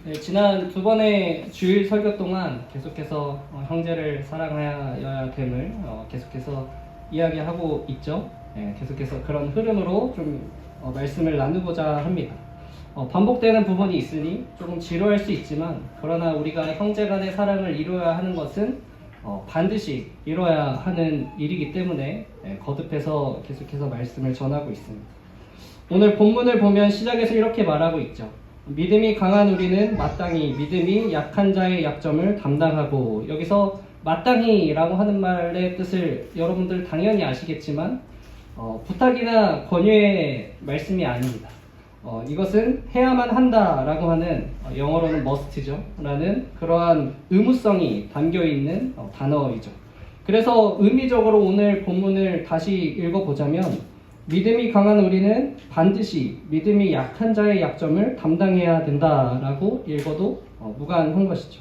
네, 지난 두 번의 주일 설교 동안 계속해서 형제를 사랑하여야 됨을 계속해서 이야기하고 있죠. 네, 계속해서 그런 흐름으로 좀 말씀을 나누고자 합니다. 반복되는 부분이 있으니 조금 지루할 수 있지만, 그러나 우리가 형제 간의 사랑을 이루어야 하는 것은 반드시 이루어야 하는 일이기 때문에 거듭해서 계속해서 말씀을 전하고 있습니다. 오늘 본문을 보면 시작에서 이렇게 말하고 있죠. 믿음이 강한 우리는 마땅히 믿음이 약한 자의 약점을 담당하고, 여기서 마땅히라고 하는 말의 뜻을 여러분들 당연히 아시겠지만 부탁이나 권유의 말씀이 아닙니다. 이것은 해야만 한다라고 하는 영어로는 must죠 라는 그러한 의무성이 담겨있는 단어이죠. 그래서 의미적으로 오늘 본문을 다시 읽어보자면, 믿음이 강한 우리는 반드시 믿음이 약한 자의 약점을 담당해야 된다라고 읽어도 무관한 것이죠.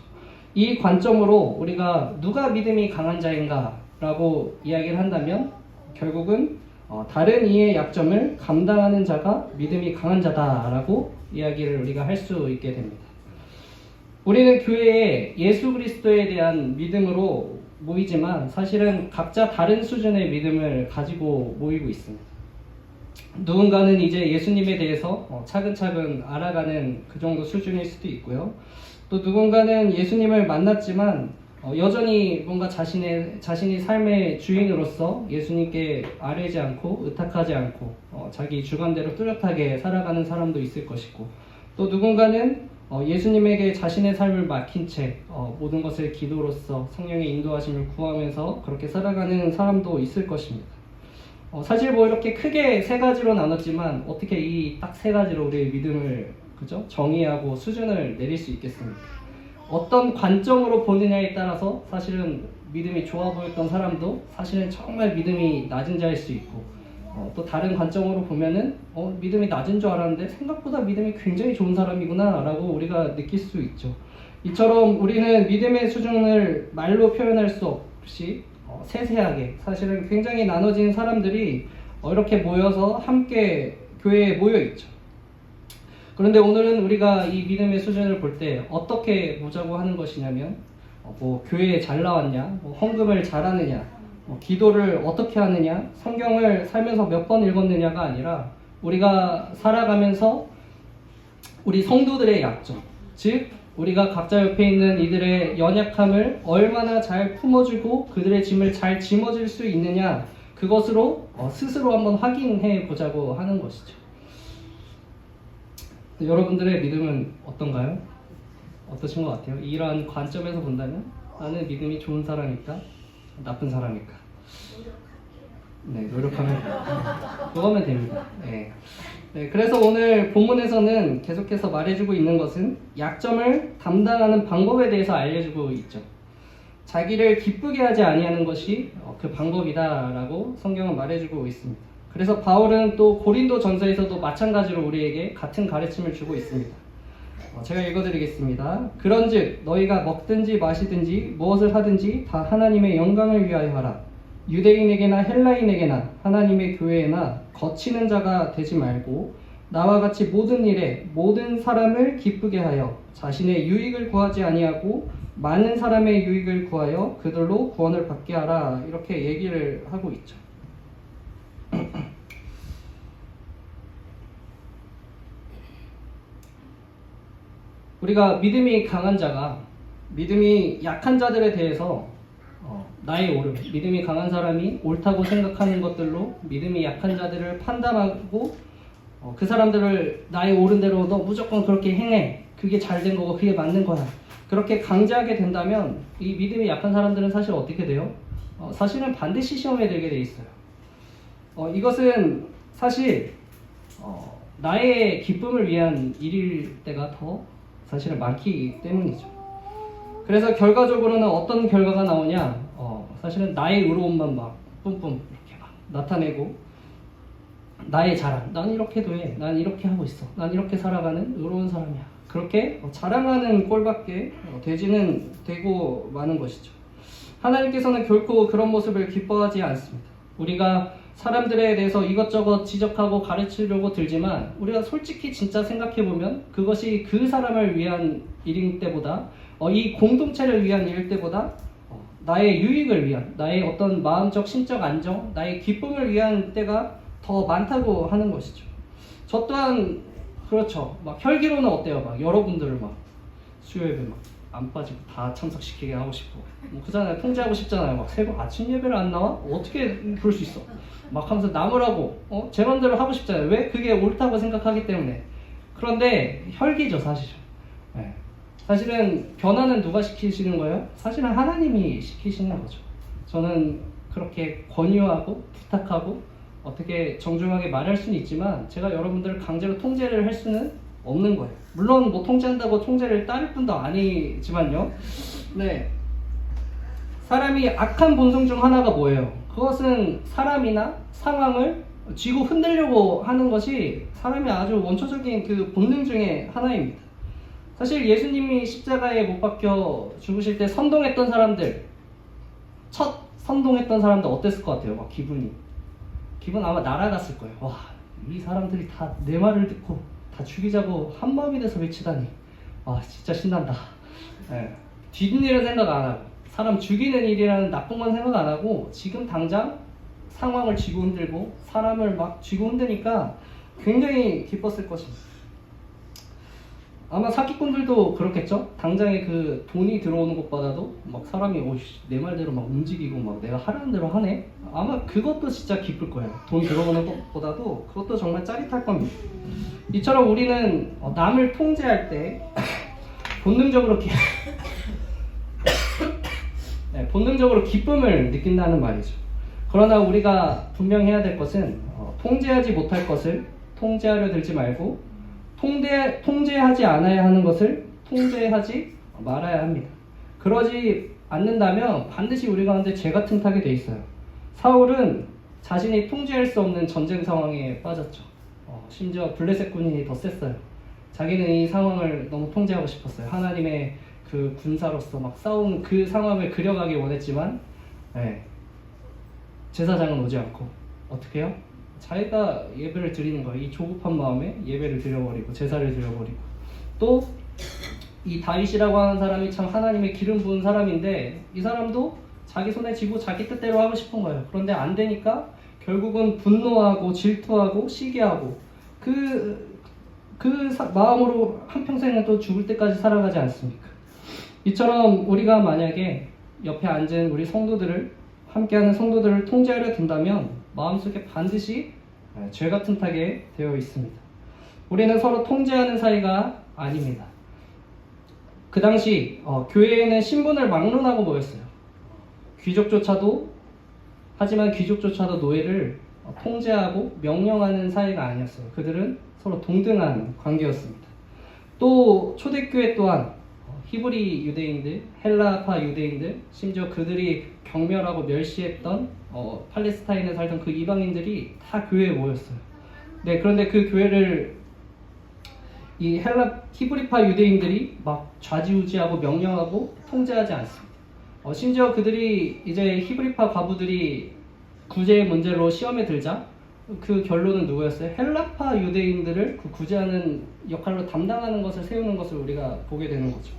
이 관점으로 우리가 누가 믿음이 강한 자인가 라고 이야기를 한다면, 결국은 다른 이의 약점을 감당하는 자가 믿음이 강한 자다라고 이야기를 우리가 할 수 있게 됩니다. 우리는 교회에 예수 그리스도에 대한 믿음으로 모이지만 사실은 각자 다른 수준의 믿음을 가지고 모이고 있습니다. 누군가는 이제 예수님에 대해서 차근차근 알아가는 그 정도 수준일 수도 있고요. 또 누군가는 예수님을 만났지만 여전히 뭔가 자신이 삶의 주인으로서 예수님께 아뢰지 않고 의탁하지 않고 자기 주관대로 뚜렷하게 살아가는 사람도 있을 것이고, 또 누군가는 예수님에게 자신의 삶을 맡긴 채 모든 것을 기도로서 성령의 인도하심을 구하면서 그렇게 살아가는 사람도 있을 것입니다. 사실 이렇게 크게 세 가지로 나눴지만 어떻게 이 딱 세 가지로 우리의 믿음을 정의하고 수준을 내릴 수 있겠습니까? 어떤 관점으로 보느냐에 따라서 사실은 믿음이 좋아 보였던 사람도 사실은 정말 믿음이 낮은 자일 수 있고, 또 다른 관점으로 보면은 믿음이 낮은 줄 알았는데 생각보다 믿음이 굉장히 좋은 사람이구나 라고 우리가 느낄 수 있죠. 이처럼 우리는 믿음의 수준을 말로 표현할 수 없이 세세하게 사실은 굉장히 나눠진 사람들이 이렇게 모여서 함께 교회에 모여 있죠. 그런데 오늘은 우리가 이 믿음의 수준을 볼 때 어떻게 보자고 하는 것이냐면, 교회에 잘 나왔냐, 헌금을 잘하느냐, 기도를 어떻게 하느냐, 성경을 살면서 몇 번 읽었느냐가 아니라 우리가 살아가면서 우리 성도들의 약점, 즉 우리가 각자 옆에 있는 이들의 연약함을 얼마나 잘 품어주고 그들의 짐을 잘 짊어질 수 있느냐, 그것으로 스스로 한번 확인해 보자고 하는 것이죠. 여러분들의 믿음은 어떤가요? 어떠신 것 같아요? 이러한 관점에서 본다면 나는 믿음이 좋은 사람일까? 나쁜 사람일까? 네, 노력하면 그거면 됩니다. 네. 그래서 오늘 본문에서는 계속해서 말해주고 있는 것은 약점을 담당하는 방법에 대해서 알려주고 있죠. 자기를 기쁘게 하지 아니하는 것이 그 방법이다라고 성경은 말해주고 있습니다. 그래서 바울은 또 고린도 전서에서도 마찬가지로 우리에게 같은 가르침을 주고 있습니다. 제가 읽어드리겠습니다. 그런즉 너희가 먹든지 마시든지 무엇을 하든지 다 하나님의 영광을 위하여 하라. 유대인에게나 헬라인에게나 하나님의 교회에나 거치는 자가 되지 말고 나와 같이 모든 일에 모든 사람을 기쁘게 하여 자신의 유익을 구하지 아니하고 많은 사람의 유익을 구하여 그들로 구원을 받게 하라. 이렇게 얘기를 하고 있죠. 우리가 믿음이 강한 자가 믿음이 약한 자들에 대해서 나의 옳음, 믿음이 강한 사람이 옳다고 생각하는 것들로 믿음이 약한 자들을 판단하고 그 사람들을 나의 옳은 대로 너 무조건 그렇게 행해, 그게 잘된 거고 그게 맞는 거야, 그렇게 강제하게 된다면 이 믿음이 약한 사람들은 사실 어떻게 돼요? 사실은 반드시 시험에 들게 돼 있어요. 이것은 사실 나의 기쁨을 위한 일일 때가 더 사실은 많기 때문이죠. 그래서 결과적으로는 어떤 결과가 나오냐, 사실은 나의 의로움만 막 뿜뿜 이렇게 막 나타내고 나의 자랑, 난 이렇게도 해, 난 이렇게 하고 있어, 난 이렇게 살아가는 의로운 사람이야, 그렇게 자랑하는 꼴밖에 되지는 되고 마는 것이죠. 하나님께서는 결코 그런 모습을 기뻐하지 않습니다. 우리가 사람들에 대해서 이것저것 지적하고 가르치려고 들지만 우리가 솔직히 진짜 생각해보면 그것이 그 사람을 위한 일일 때보다 이 공동체를 위한 일일 때보다 나의 유익을 위한, 나의 어떤 마음적, 심적 안정, 나의 기쁨을 위한 때가 더 많다고 하는 것이죠. 저 또한 그렇죠. 막 혈기로는 어때요? 막 여러분들을 막 수요예배 막 안 빠지고 다 참석시키게 하고 싶고 뭐 그잖아요. 통제하고 싶잖아요. 막 새벽 아침 예배를 안 나와? 어떻게 그럴 수 있어? 막 하면서 남으라고 제 맘대로 하고 싶잖아요. 왜? 그게 옳다고 생각하기 때문에. 그런데 혈기죠, 사실은. 네. 사실은 변화는 누가 시키시는 거예요? 사실은 하나님이 시키시는 거죠. 저는 그렇게 권유하고 부탁하고 어떻게 정중하게 말할 수는 있지만 제가 여러분들을 강제로 통제를 할 수는 없는 거예요. 물론 뭐 통제한다고 통제를 따를 뿐도 아니지만요. 네. 사람이 악한 본성 중 하나가 뭐예요? 그것은 사람이나 상황을 쥐고 흔들려고 하는 것이 사람의 아주 원초적인 그 본능 중에 하나입니다. 사실 예수님이 십자가에 못 박혀 죽으실 때 선동했던 사람들, 첫 선동했던 사람들 어땠을 것 같아요? 막 기분 아마 날아갔을 거예요. 와, 이 사람들이 다 내 말을 듣고 다 죽이자고 한 마음이 돼서 외치다니. 아, 진짜 신난다. 네. 뒷일은 생각 안 하고 사람 죽이는 일이라는 나쁜 건 생각 안 하고 지금 당장 상황을 쥐고 흔들고 사람을 막 쥐고 흔드니까 굉장히 기뻤을 것입니다. 아마 사기꾼들도 그렇겠죠? 당장에 그 돈이 들어오는 것보다도 막 사람이 내 말대로 막 움직이고 막 내가 하라는 대로 하네? 아마 그것도 진짜 기쁠 거예요. 돈 들어오는 것보다도 그것도 정말 짜릿할 겁니다. 이처럼 우리는 남을 통제할 때 본능적으로 네, 본능적으로 기쁨을 느낀다는 말이죠. 그러나 우리가 분명해야 될 것은 통제하지 못할 것을 통제하려 들지 말고 통제하지 않아야 하는 것을 통제하지 말아야 합니다. 그러지 않는다면 반드시 우리 가운데 죄가 틈타게 돼 있어요. 사울은 자신이 통제할 수 없는 전쟁 상황에 빠졌죠. 심지어 블레셋 군인이 더 셌어요. 자기는 이 상황을 너무 통제하고 싶었어요. 하나님의 그 군사로서 막 싸우는 그 상황을 그려가길 원했지만 제사장은 오지 않고 어떻게 해요? 자기가 예배를 드리는 거예요. 이 조급한 마음에 예배를 드려버리고 제사를 드려버리고 또 이 다윗이라고 하는 사람이 참 하나님의 기름 부은 사람인데 이 사람도 자기 손에 쥐고 자기 뜻대로 하고 싶은 거예요. 그런데 안 되니까 결국은 분노하고 질투하고 시기하고 마음으로 한평생은 또 죽을 때까지 살아가지 않습니까? 이처럼 우리가 만약에 옆에 앉은 우리 성도들을 함께하는 성도들을 통제하려 든다면 마음속에 반드시 죄가 틈타게 되어 있습니다. 우리는 서로 통제하는 사이가 아닙니다. 그 당시 교회에는 신분을 막론하고 모였어요. 하지만 귀족조차도 노예를 통제하고 명령하는 사이가 아니었어요. 그들은 서로 동등한 관계였습니다. 또 초대교회 또한 히브리 유대인들, 헬라파 유대인들, 심지어 그들이 경멸하고 멸시했던 팔레스타인에 살던 그 이방인들이 다 교회에 모였어요. 네, 그런데 그 교회를 이 히브리파 유대인들이 막 좌지우지하고 명령하고 통제하지 않습니다. 심지어 그들이 이제 히브리파 과부들이 구제 문제로 시험에 들자 그 결론은 누구였어요? 헬라파 유대인들을 그 구제하는 역할로 담당하는 것을 세우는 것을 우리가 보게 되는 거죠.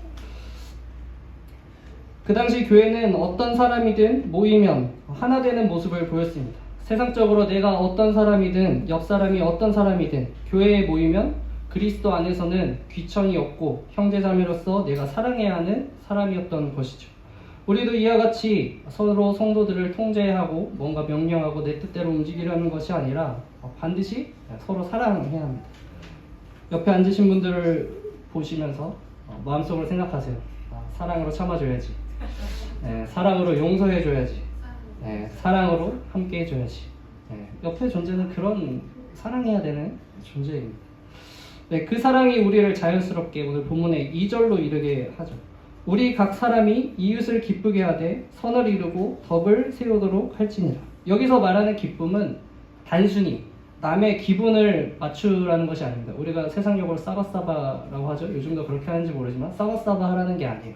그 당시 교회는 어떤 사람이든 모이면 하나 되는 모습을 보였습니다. 세상적으로 내가 어떤 사람이든 옆 사람이 어떤 사람이든 교회에 모이면 그리스도 안에서는 귀천이 없고 형제자매로서 내가 사랑해야 하는 사람이었던 것이죠. 우리도 이와 같이 서로 성도들을 통제하고 뭔가 명령하고 내 뜻대로 움직이려는 것이 아니라 반드시 서로 사랑해야 합니다. 옆에 앉으신 분들을 보시면서 마음속으로 생각하세요. 사랑으로 참아줘야지. 사랑으로 용서해줘야지. 사랑으로 함께 해줘야지. 옆에 존재는 그런 사랑해야 되는 존재입니다. 그 사랑이 우리를 자연스럽게 오늘 본문의 2절로 이르게 하죠. 우리 각 사람이 이웃을 기쁘게 하되 선을 이루고 덕을 세우도록 할지니라. 여기서 말하는 기쁨은 단순히 남의 기분을 맞추라는 것이 아닙니다. 우리가 세상용어로 싸바싸바라고 하죠. 요즘도 그렇게 하는지 모르지만 싸바싸바 하라는 게 아니에요.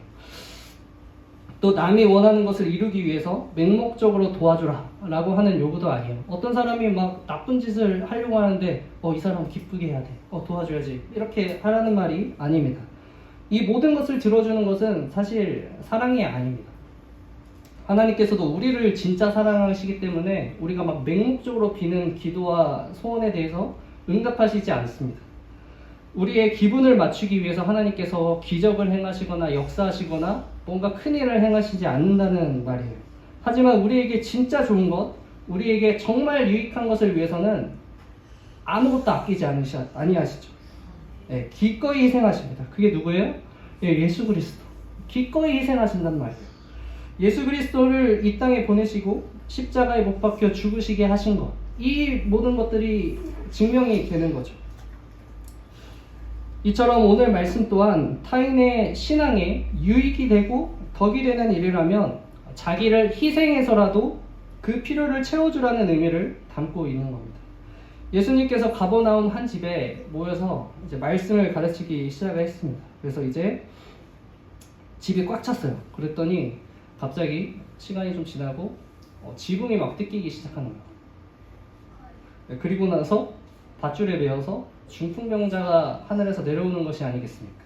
또 남이 원하는 것을 이루기 위해서 맹목적으로 도와주라 라고 하는 요구도 아니에요. 어떤 사람이 막 나쁜 짓을 하려고 하는데 이 사람 기쁘게 해야 돼. 도와줘야지. 이렇게 하라는 말이 아닙니다. 이 모든 것을 들어주는 것은 사실 사랑이 아닙니다. 하나님께서도 우리를 진짜 사랑하시기 때문에 우리가 막 맹목적으로 비는 기도와 소원에 대해서 응답하시지 않습니다. 우리의 기분을 맞추기 위해서 하나님께서 기적을 행하시거나 역사하시거나 뭔가 큰일을 행하시지 않는다는 말이에요. 하지만 우리에게 진짜 좋은 것, 우리에게 정말 유익한 것을 위해서는 아무것도 아끼지 아니하시죠. 네, 기꺼이 희생하십니다. 그게 누구예요? 예수 그리스도. 기꺼이 희생하신단 말이에요. 예수 그리스도를 이 땅에 보내시고 십자가에 못 박혀 죽으시게 하신 것, 이 모든 것들이 증명이 되는 거죠. 이처럼 오늘 말씀 또한 타인의 신앙에 유익이 되고 덕이 되는 일이라면 자기를 희생해서라도 그 필요를 채워주라는 의미를 담고 있는 겁니다. 예수님께서 가버나움 한 집에 모여서 이제 말씀을 가르치기 시작을 했습니다. 그래서 이제 집이 꽉 찼어요. 그랬더니 갑자기 시간이 좀 지나고 지붕이 막 뜯기기 시작하는 거예요. 그리고 나서 밧줄에 매어서 중풍병자가 하늘에서 내려오는 것이 아니겠습니까?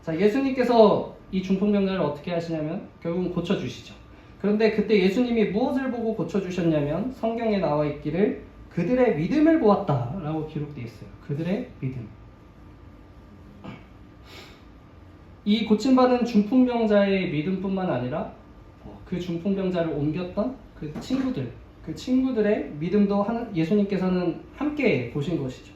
자, 예수님께서 이 중풍병자를 어떻게 하시냐면 결국은 고쳐주시죠. 그런데 그때 예수님이 무엇을 보고 고쳐주셨냐면 성경에 나와 있기를 그들의 믿음을 보았다 라고 기록되어 있어요. 그들의 믿음. 이 고침받은 중풍병자의 믿음뿐만 아니라 그 중풍병자를 옮겼던 그 친구들의 믿음도 예수님께서는 함께 보신 것이죠.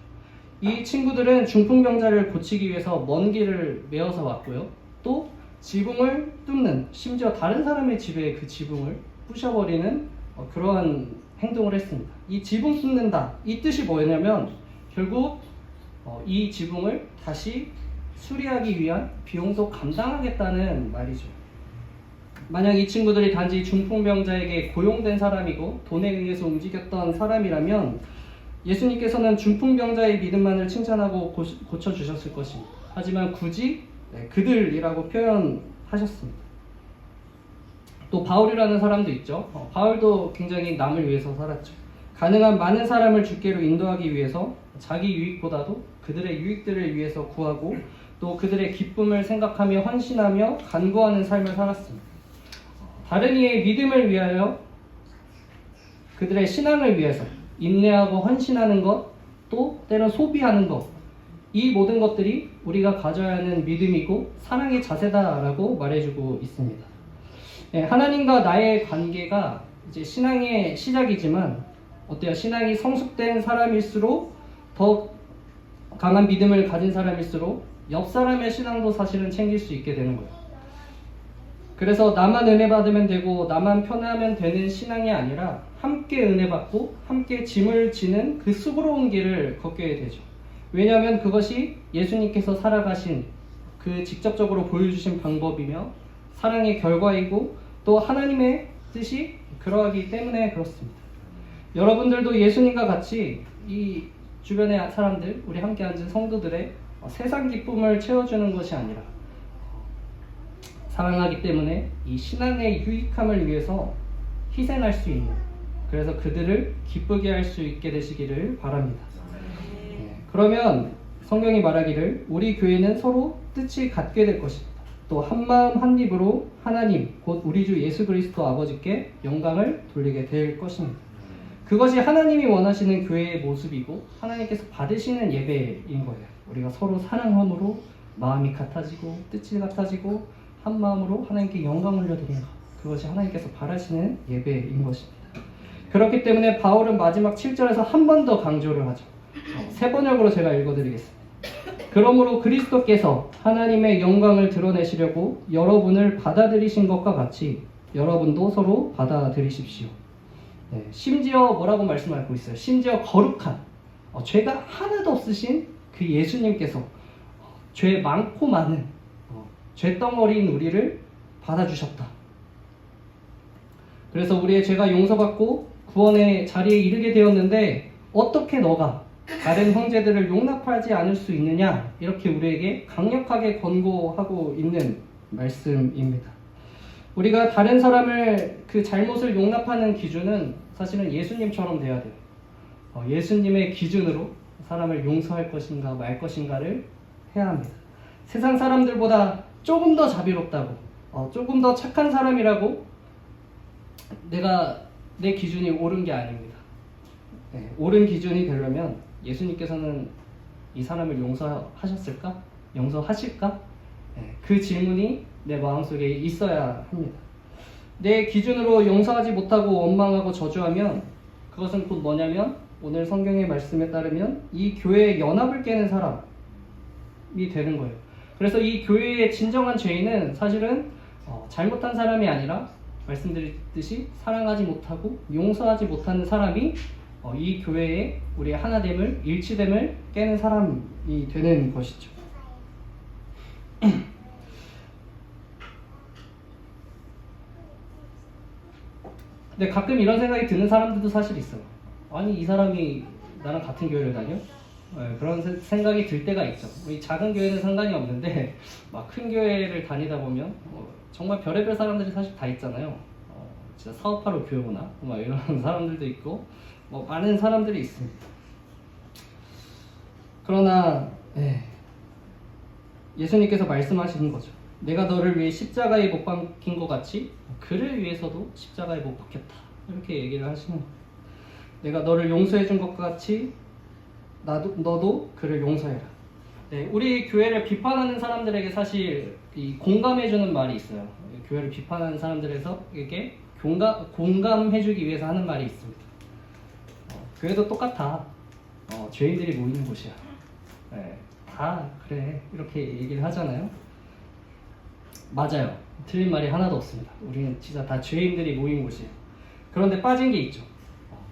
이 친구들은 중풍병자를 고치기 위해서 먼 길을 메어서 왔고요. 또 지붕을 뚫는, 심지어 다른 사람의 집에 그 지붕을 부셔버리는 그러한 행동을 했습니다. 이 지붕 뚫는다, 이 뜻이 뭐냐면 결국 이 지붕을 다시 수리하기 위한 비용도 감당하겠다는 말이죠. 만약 이 친구들이 단지 중풍병자에게 고용된 사람이고 돈에 의해서 움직였던 사람이라면 예수님께서는 중풍병자의 믿음만을 칭찬하고 고쳐주셨을 것입니다. 하지만 굳이 그들이라고 표현하셨습니다. 또 바울이라는 사람도 있죠. 바울도 굉장히 남을 위해서 살았죠. 가능한 많은 사람을 주께로 인도하기 위해서 자기 유익보다도 그들의 유익들을 위해서 구하고 또 그들의 기쁨을 생각하며 헌신하며 간구하는 삶을 살았습니다. 다른 이의 믿음을 위하여, 그들의 신앙을 위해서 인내하고 헌신하는 것, 또 때론 소비하는 것, 이 모든 것들이 우리가 가져야 하는 믿음이고 사랑의 자세다라고 말해주고 있습니다. 하나님과 나의 관계가 이제 신앙의 시작이지만 어때요? 신앙이 성숙된 사람일수록 더 강한 믿음을 가진 사람일수록 옆 사람의 신앙도 사실은 챙길 수 있게 되는 거예요. 그래서 나만 은혜 받으면 되고 나만 편하면 되는 신앙이 아니라 함께 은혜 받고 함께 짐을 지는 그 수고로운 길을 걷게 되죠. 왜냐하면 그것이 예수님께서 살아가신 그 직접적으로 보여주신 방법이며 사랑의 결과이고 또 하나님의 뜻이 그러하기 때문에 그렇습니다. 여러분들도 예수님과 같이 이 주변의 사람들, 우리 함께 앉은 성도들의 세상 기쁨을 채워주는 것이 아니라 사랑하기 때문에 이 신앙의 유익함을 위해서 희생할 수 있는, 그래서 그들을 기쁘게 할 수 있게 되시기를 바랍니다. 그러면 성경이 말하기를 우리 교회는 서로 뜻이 같게 될 것입니다. 또 한마음 한입으로 하나님 곧 우리 주 예수 그리스도 아버지께 영광을 돌리게 될 것입니다. 그것이 하나님이 원하시는 교회의 모습이고 하나님께서 받으시는 예배인 거예요. 우리가 서로 사랑함으로 마음이 같아지고 뜻이 같아지고 한 마음으로 하나님께 영광 올려드리는 것, 그것이 하나님께서 바라시는 예배인 것입니다. 그렇기 때문에 바울은 마지막 7절에서 한 번 더 강조를 하죠. 세 번역으로 제가 읽어드리겠습니다. 그러므로 그리스도께서 하나님의 영광을 드러내시려고 여러분을 받아들이신 것과 같이 여러분도 서로 받아들이십시오. 심지어 뭐라고 말씀하고 있어요? 심지어 거룩한 죄가 하나도 없으신 그 예수님께서 죄 많고 많은 죄덩어리인 우리를 받아주셨다. 그래서 우리의 죄가 용서받고 구원의 자리에 이르게 되었는데 어떻게 너가 다른 형제들을 용납하지 않을 수 있느냐, 이렇게 우리에게 강력하게 권고하고 있는 말씀입니다. 우리가 다른 사람을 그 잘못을 용납하는 기준은 사실은 예수님처럼 돼야 돼요. 예수님의 기준으로 사람을 용서할 것인가 말 것인가를 해야 합니다. 세상 사람들보다 조금 더 자비롭다고, 조금 더 착한 사람이라고 내 기준이 옳은 게 아닙니다. 네, 옳은 기준이 되려면 예수님께서는 이 사람을 용서하셨을까? 용서하실까? 네, 그 질문이 내 마음속에 있어야 합니다. 내 기준으로 용서하지 못하고 원망하고 저주하면 그것은 곧 뭐냐면 오늘 성경의 말씀에 따르면 이 교회의 연합을 깨는 사람이 되는 거예요. 그래서 이 교회의 진정한 죄인은 사실은 잘못한 사람이 아니라 말씀드렸듯이 사랑하지 못하고 용서하지 못하는 사람이 이 교회의 우리의 하나됨을, 일치됨을 깨는 사람이 되는 것이죠. 근데 가끔 이런 생각이 드는 사람들도 사실 있어요. 아니 이 사람이 나랑 같은 교회를 다녀? 그런 생각이 들 때가 있죠. 이 작은 교회는 상관이 없는데 막 큰 교회를 다니다 보면 정말 별의별 사람들이 사실 다 있잖아요. 진짜 사업하러 교회 오나? 막 이런 사람들도 있고 많은 사람들이 있습니다. 그러나 예수님께서 말씀하시는 거죠. 내가 너를 위해 십자가에 못 박힌 것 같이 그를 위해서도 십자가에 못 박혔다. 이렇게 얘기를 하시는 거예요. 내가 너를 용서해 준 것 같이 너도 그를 용서해라. 네, 우리 교회를 비판하는 사람들에게 사실 이 공감해주는 말이 있어요. 교회를 비판하는 사람들에게 공감해주기 위해서 하는 말이 있습니다. 교회도 똑같아. 죄인들이 모이는 곳이야. 네, 다 그래 이렇게 얘기를 하잖아요. 맞아요. 틀린 말이 하나도 없습니다. 우리는 진짜 다 죄인들이 모인 곳이에요. 그런데 빠진 게 있죠.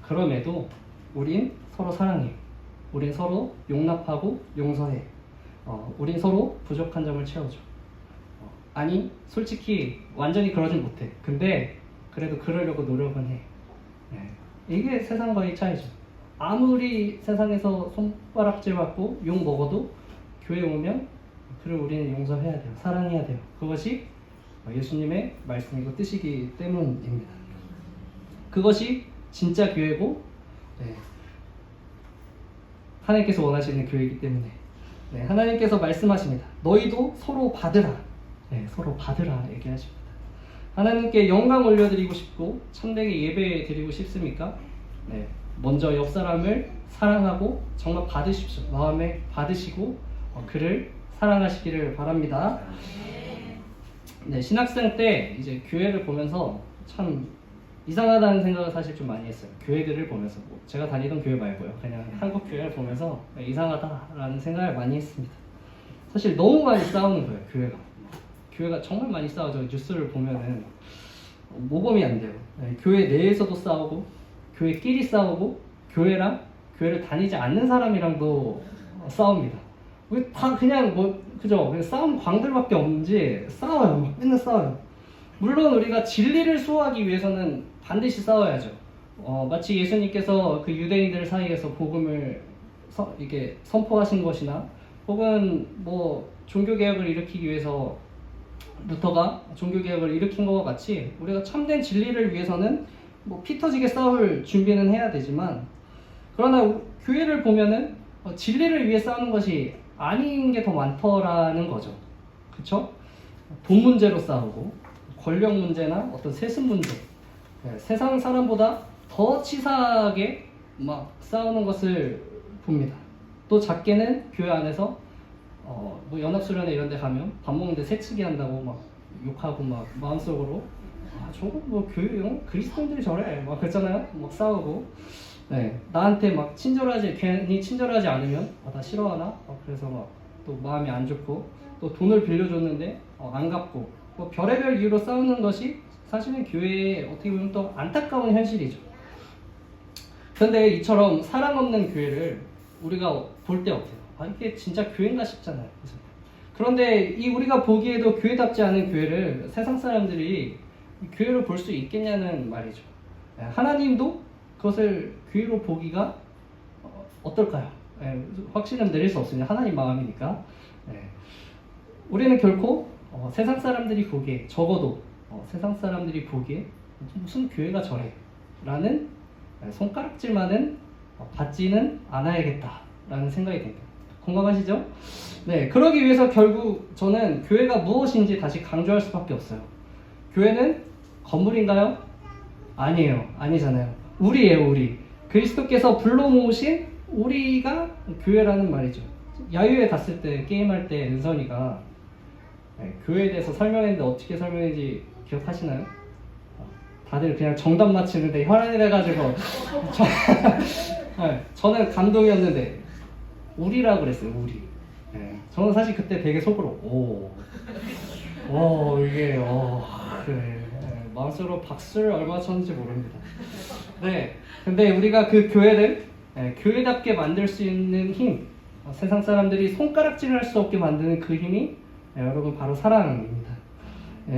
그럼에도 우린 서로 사랑해요. 우린 서로 용납하고 용서해. 우린 서로 부족한 점을 채워줘. 아니 솔직히 완전히 그러진 못해. 근데 그래도 그러려고 노력은 해. 네. 이게 세상과의 차이죠. 아무리 세상에서 손바닥질 받고 욕 먹어도 교회 오면 그를 우리는 용서해야 돼요. 사랑해야 돼요. 그것이 예수님의 말씀이고 뜻이기 때문입니다. 그것이 진짜 교회고 하나님께서 원하시는 교회이기 때문에 하나님께서 말씀하십니다. 너희도 서로 받으라. 서로 받으라 얘기하십니다. 하나님께 영광 올려드리고 싶고 참되게 예배 드리고 싶습니까? 먼저 옆 사람을 사랑하고 정말 받으십시오. 마음에 받으시고 그를 사랑하시기를 바랍니다. 신학생 때 이제 교회를 보면서 참 이상하다는 생각을 사실 좀 많이 했어요. 교회들을 보면서 제가 다니던 교회 말고요. 그냥 한국 교회를 보면서 이상하다라는 생각을 많이 했습니다. 사실 너무 많이 싸우는 거예요. 교회가 정말 많이 싸우죠. 뉴스를 보면은 모범이 안 돼요. 교회 내에서도 싸우고 교회끼리 싸우고 교회를 다니지 않는 사람이랑도 싸웁니다. 다 그냥 그죠? 그냥 싸움 광들밖에 없는지 싸워요. 맨날 싸워요. 물론 우리가 진리를 수호하기 위해서는 반드시 싸워야죠. 마치 예수님께서 그 유대인들 사이에서 복음을 이게 선포하신 것이나 혹은 종교개혁을 일으키기 위해서 루터가 종교개혁을 일으킨 것과 같이 우리가 참된 진리를 위해서는 피 터지게 싸울 준비는 해야 되지만 그러나 교회를 보면은 진리를 위해 싸우는 것이 아닌 게 더 많더라는 거죠. 그쵸? 돈 문제로 싸우고 권력 문제나 어떤 세습 문제 세상 사람보다 더 치사하게 막 싸우는 것을 봅니다. 또 작게는 교회 안에서 연합수련회 이런 데 가면 밥 먹는데 새치기 한다고 막 욕하고 막 마음속으로 저거 교회 그리스도인들이 저래 막 그랬잖아요. 막 싸우고 나한테 막 괜히 친절하지 않으면 나 싫어하나? 그래서 막 또 마음이 안 좋고 또 돈을 빌려줬는데 안 갚고 별의별 이유로 싸우는 것이 사실은 교회의 어떻게 보면 또 안타까운 현실이죠. 그런데 이처럼 사랑 없는 교회를 우리가 볼 때 어때요? 이게 진짜 교회인가 싶잖아요. 그런데 우리가 보기에도 교회답지 않은 교회를 세상 사람들이 교회로 볼 수 있겠냐는 말이죠. 하나님도 그것을 교회로 보기가 어떨까요? 확신은 내릴 수 없습니다. 하나님 마음이니까. 우리는 결코 세상 사람들이 보기에 적어도 세상 사람들이 보기에 무슨 교회가 저래 라는 손가락질만은 받지는 않아야겠다라는 생각이 듭니다. 공감하시죠? 네, 그러기 위해서 결국 저는 교회가 무엇인지 다시 강조할 수밖에 없어요. 교회는 건물인가요? 아니에요. 아니잖아요. 우리예요, 우리. 그리스도께서 불러 모으신 우리가 교회라는 말이죠. 야유회 갔을 때 게임할 때 은선이가 교회에 대해서 설명했는데 어떻게 설명했는지 기억하시나요? 다들 그냥 정답 맞히는데 혈안이 돼가지고 저는 감동이었는데 우리라 그랬어요. 우리. 저는 사실 그때 되게 속으로 이게 그래. 마음속으로 박수를 얼마 쳤는지 모릅니다. 네, 근데 우리가 그 교회를 교회답게 만들 수 있는 힘, 세상 사람들이 손가락질을 할 수 없게 만드는 그 힘이 여러분 바로 사랑입니다.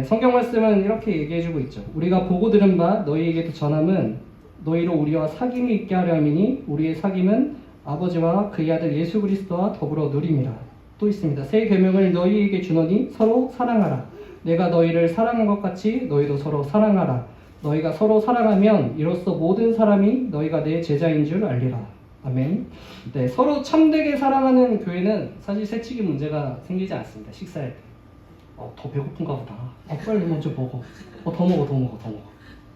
성경 말씀은 이렇게 얘기해주고 있죠. 우리가 보고 들은 바 너희에게도 전함은 너희로 우리와 사귐이 있게 하려 함이니 우리의 사귐은 아버지와 그의 아들 예수 그리스도와 더불어 누림이라. 또 있습니다. 새 계명을 너희에게 주노니 서로 사랑하라. 내가 너희를 사랑한 것 같이 너희도 서로 사랑하라. 너희가 서로 사랑하면 이로써 모든 사람이 너희가 내 제자인 줄 알리라. 아멘. 네, 서로 참되게 사랑하는 교회는 사실 새치기 문제가 생기지 않습니다. 식사할 때. 더 배고픈가 보다. 빨리 먼저 먹어. 더 먹어.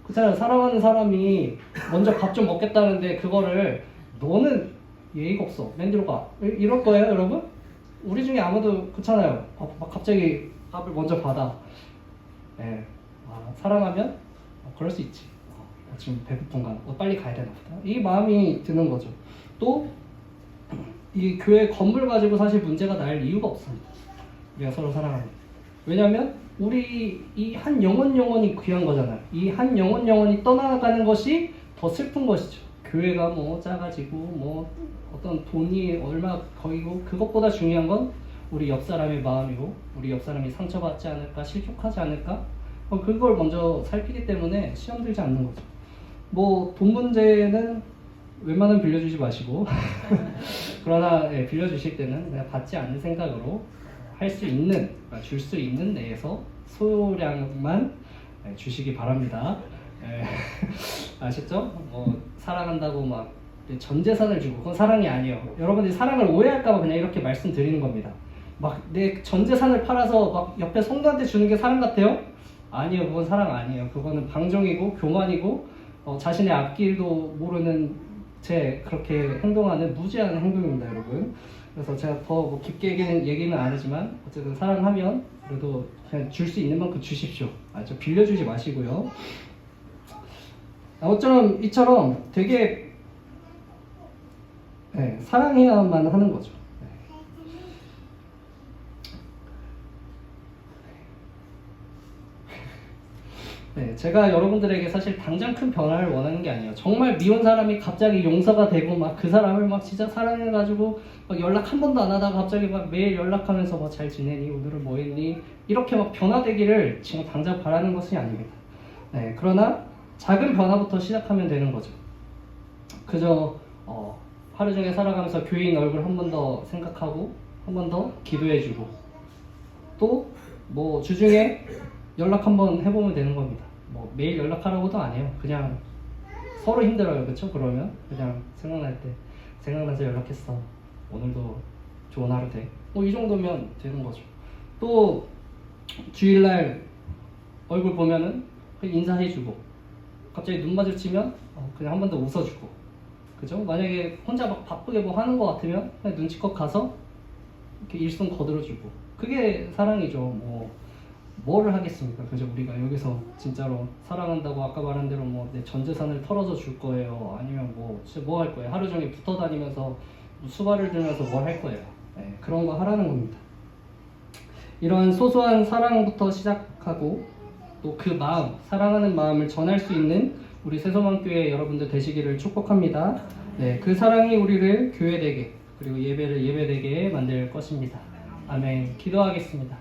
그렇잖아요. 사랑하는 사람이 먼저 밥 좀 먹겠다는데 그거를 너는 예의가 없어. 맨 뒤로 가. 이럴 거예요, 여러분? 우리 중에 아무도 그렇잖아요. 갑자기 밥을 먼저 받아. 사랑하면 그럴 수 있지. 지금 배고픈가? 빨리 가야 되나 보다. 이 마음이 드는 거죠. 또 이 교회 건물 가지고 사실 문제가 날 이유가 없습니다. 우리가 서로 사랑하는. 왜냐하면 우리 이 한 영혼이 귀한 거잖아요. 이 한 영혼이 떠나가는 것이 더 슬픈 것이죠. 교회가 뭐 작아지고 뭐 어떤 돈이 얼마 거이고 그것보다 중요한 건 우리 옆 사람의 마음이고 우리 옆 사람이 상처받지 않을까 실족하지 않을까 그걸 먼저 살피기 때문에 시험 들지 않는 거죠. 뭐 돈 문제는 웬만하면 빌려주지 마시고 그러나 빌려주실 때는 그냥 받지 않는 생각으로 할 수 있는 줄 수 있는 내에서 소량만 주시기 바랍니다. 아셨죠? 뭐 사랑한다고 막 전 재산을 주고 그건 사랑이 아니에요. 여러분들이 사랑을 오해할까봐 그냥 이렇게 말씀드리는 겁니다. 막 내 전 재산을 팔아서 막 옆에 성도한테 주는 게 사랑 같아요? 아니요, 그건 사랑 아니에요. 그거는 방종이고 교만이고 자신의 앞길도 모르는 그렇게 행동하는 무지한 행동입니다, 여러분. 그래서 제가 더 깊게 얘기는 안 하지만 어쨌든 사랑하면 그래도 그냥 줄 수 있는 만큼 주십시오. 빌려주지 마시고요. 어쩌면 이처럼 되게 사랑해야만 하는 거죠. 제가 여러분들에게 사실 당장 큰 변화를 원하는 게 아니에요. 정말 미운 사람이 갑자기 용서가 되고 막 그 사람을 막 진짜 사랑해가지고 막 연락 한 번도 안 하다가 갑자기 막 매일 연락하면서 뭐 잘 지내니? 오늘은 뭐 했니? 이렇게 막 변화되기를 지금 당장 바라는 것이 아닙니다. 그러나 작은 변화부터 시작하면 되는 거죠. 그저 하루 종일 살아가면서 교인 얼굴 한 번 더 생각하고 한 번 더 기도해주고 또 뭐 주중에 연락 한번 해보면 되는 겁니다. 뭐 매일 연락하라고도 안 해요. 그냥 서로 힘들어요, 그렇죠? 그러면 그냥 생각나서 연락했어. 오늘도 좋은 하루 돼. 뭐 이 정도면 되는 거죠. 또 주일날 얼굴 보면은 그냥 인사해주고 갑자기 눈 마주치면 그냥 한 번 더 웃어주고, 그죠? 만약에 혼자 막 바쁘게 뭐 하는 것 같으면 그냥 눈치껏 가서 이렇게 일손 거들어주고, 그게 사랑이죠. 뭐를 하겠습니까? 그죠? 우리가 여기서 진짜로 사랑한다고 아까 말한 대로 뭐 내 전 재산을 털어서 줄 거예요? 아니면 진짜 뭐 할 거예요? 하루 종일 붙어 다니면서 수발을 들면서 뭘 할 거예요? 그런 거 하라는 겁니다. 이러한 소소한 사랑부터 시작하고 또 그 마음, 사랑하는 마음을 전할 수 있는 우리 새소망교회 여러분들 되시기를 축복합니다. 그 사랑이 우리를 교회되게 그리고 예배를 예배되게 만들 것입니다. 아멘. 기도하겠습니다.